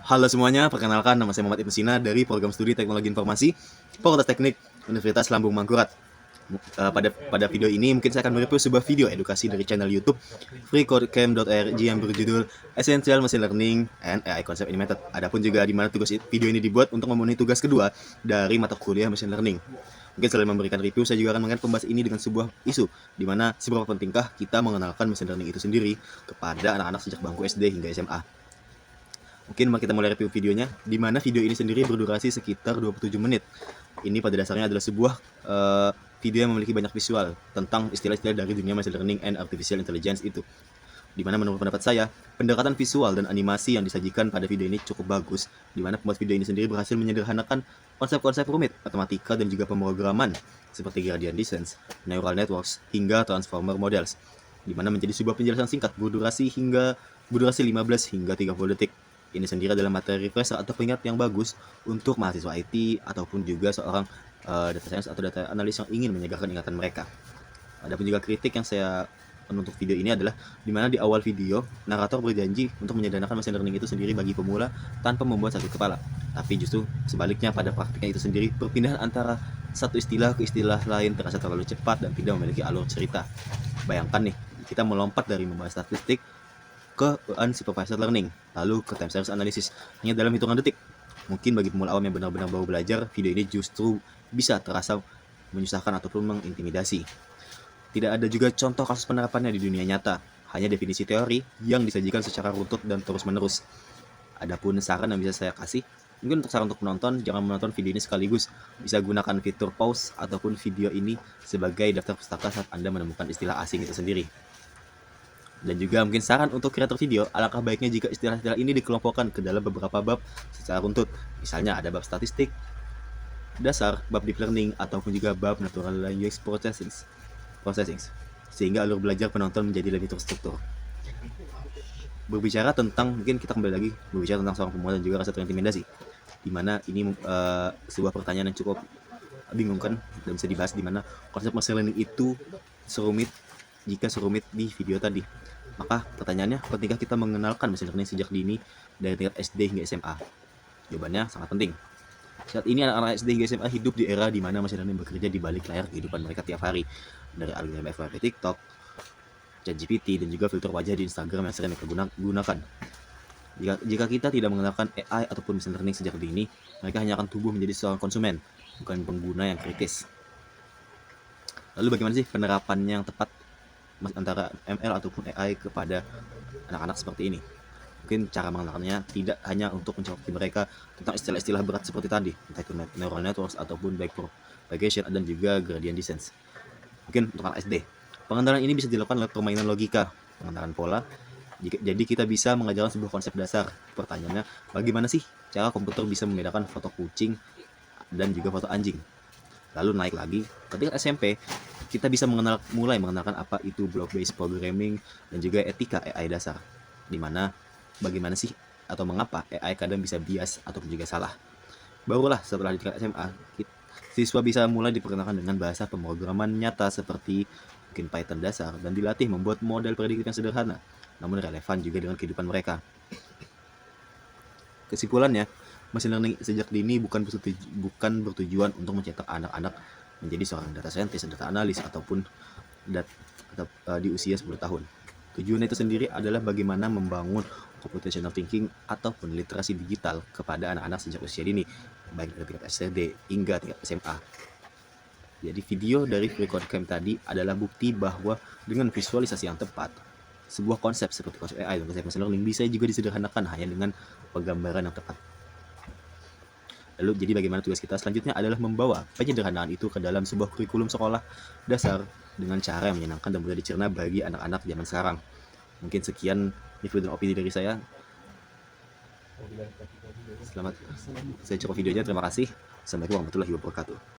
Halo semuanya, perkenalkan nama saya Muhammad Ibnu Sina dari Program Studi Teknologi Informasi Fakultas Teknik Universitas Lambung Mangkurat. Pada video ini mungkin saya akan mereview sebuah video edukasi dari channel YouTube freecodecamp.org yang berjudul Essential Machine Learning and AI Concept in Method. Adapun juga di mana tugas video ini dibuat untuk memenuhi tugas kedua dari mata kuliah Machine Learning. Mungkin selain memberikan review, saya juga akan mengangkat pembahas ini dengan sebuah isu, di mana seberapa pentingkah kita mengenalkan Machine Learning itu sendiri kepada anak-anak sejak bangku SD hingga SMA. Mungkin kita mulai review videonya, di mana video ini sendiri berdurasi sekitar 27 menit. Ini pada dasarnya adalah sebuah video yang memiliki banyak visual tentang istilah-istilah dari dunia machine learning and artificial intelligence itu. Di mana menurut pendapat saya, pendekatan visual dan animasi yang disajikan pada video ini cukup bagus, di mana pembuat video ini sendiri berhasil menyederhanakan konsep-konsep rumit matematika dan juga pemrograman seperti gradient descent, neural networks, hingga transformer models, di mana menjadi sebuah penjelasan singkat berdurasi 15 hingga 30 detik. Ini sendiri adalah materi refresher atau pengingat yang bagus untuk mahasiswa IT ataupun juga seorang data science atau data analis yang ingin menyegarkan ingatan mereka. Ada pun juga kritik yang saya penutup video ini adalah di mana di awal video narator berjanji untuk menyederhanakan machine learning itu sendiri bagi pemula tanpa membuat sakit kepala. Tapi justru sebaliknya pada praktiknya itu sendiri perpindahan antara satu istilah ke istilah lain terasa terlalu cepat dan tidak memiliki alur cerita. Bayangkan nih, kita melompat dari membahas statistik ke unsupervised learning, lalu ke time series analysis hanya dalam hitungan detik. Mungkin bagi pemula awam yang benar-benar baru belajar, video ini justru bisa terasa menyusahkan ataupun mengintimidasi. Tidak ada juga contoh kasus penerapannya di dunia nyata, hanya definisi teori yang disajikan secara runtut dan terus-menerus. Adapun saran yang bisa saya kasih, mungkin untuk saran untuk penonton, jangan menonton video ini sekaligus. Bisa gunakan fitur pause ataupun video ini sebagai daftar pustaka saat Anda menemukan istilah asing itu sendiri. Dan juga mungkin saran untuk kreator video, alangkah baiknya jika istilah-istilah ini dikelompokkan ke dalam beberapa bab secara runtut. Misalnya ada bab statistik dasar, bab deep learning, ataupun juga bab natural language processing, sehingga alur belajar penonton menjadi lebih terstruktur. Berbicara tentang, mungkin kita kembali lagi berbicara tentang seorang pemula dan juga rasa terintimidasi, dimana ini sebuah pertanyaan yang cukup bingungkan dan bisa dibahas, dimana konsep machine learning itu serumit di video tadi. Maka pertanyaannya, pentingkah kita mengenalkan machine learning sejak dini dari tingkat SD hingga SMA? Jawabannya sangat penting. Saat ini anak-anak SD hingga SMA hidup di era di mana machine learning bekerja di balik layar kehidupan mereka tiap hari. Dari algoritma FYP TikTok, ChatGPT, dan juga filter wajah di Instagram yang sering mereka gunakan. Jika kita tidak mengenalkan AI ataupun machine learning sejak dini, mereka hanya akan tumbuh menjadi seorang konsumen, bukan pengguna yang kritis. Lalu bagaimana sih penerapannya yang tepat antara ML ataupun AI kepada anak-anak seperti ini? Mungkin cara mengenalnya tidak hanya untuk mencokoki mereka tentang istilah-istilah berat seperti tadi, entah itu neural networks ataupun backpropagation dan juga gradient descent. Mungkin untuk anak SD, pengenalan ini bisa dilakukan lewat permainan logika, pengenalan pola. Jadi kita bisa mengajarkan sebuah konsep dasar. Pertanyaannya, bagaimana sih cara komputer bisa membedakan foto kucing dan juga foto anjing? Lalu naik lagi, ketika SMP, kita bisa mulai mengenalkan apa itu block-based programming dan juga etika AI dasar. Dimana bagaimana sih atau mengapa AI kadang bisa bias ataupun juga salah. Barulah setelah di tingkat SMA, siswa bisa mulai diperkenalkan dengan bahasa pemrograman nyata seperti mungkin Python dasar dan dilatih membuat model prediktif yang sederhana, namun relevan juga dengan kehidupan mereka. Kesimpulannya, machine learning sejak dini bukan bertujuan untuk mencetak anak-anak menjadi seorang data scientist, data analis, ataupun di usia 10 tahun. Tujuan itu sendiri adalah bagaimana membangun computational thinking ataupun literasi digital kepada anak-anak sejak usia dini, baik dari tingkat SD hingga tingkat SMA. Jadi video dari FreeCodeCamp tadi adalah bukti bahwa dengan visualisasi yang tepat, sebuah konsep seperti konsep AI dan konsep machine learning bisa juga disederhanakan hanya dengan penggambaran yang tepat. Lalu jadi bagaimana tugas kita selanjutnya adalah membawa penyederhanaan itu ke dalam sebuah kurikulum sekolah dasar dengan cara yang menyenangkan dan mudah dicerna bagi anak-anak zaman sekarang. Mungkin sekian review dan opini dari saya. Saya cukup videonya, terima kasih. Assalamualaikum warahmatullahi wabarakatuh.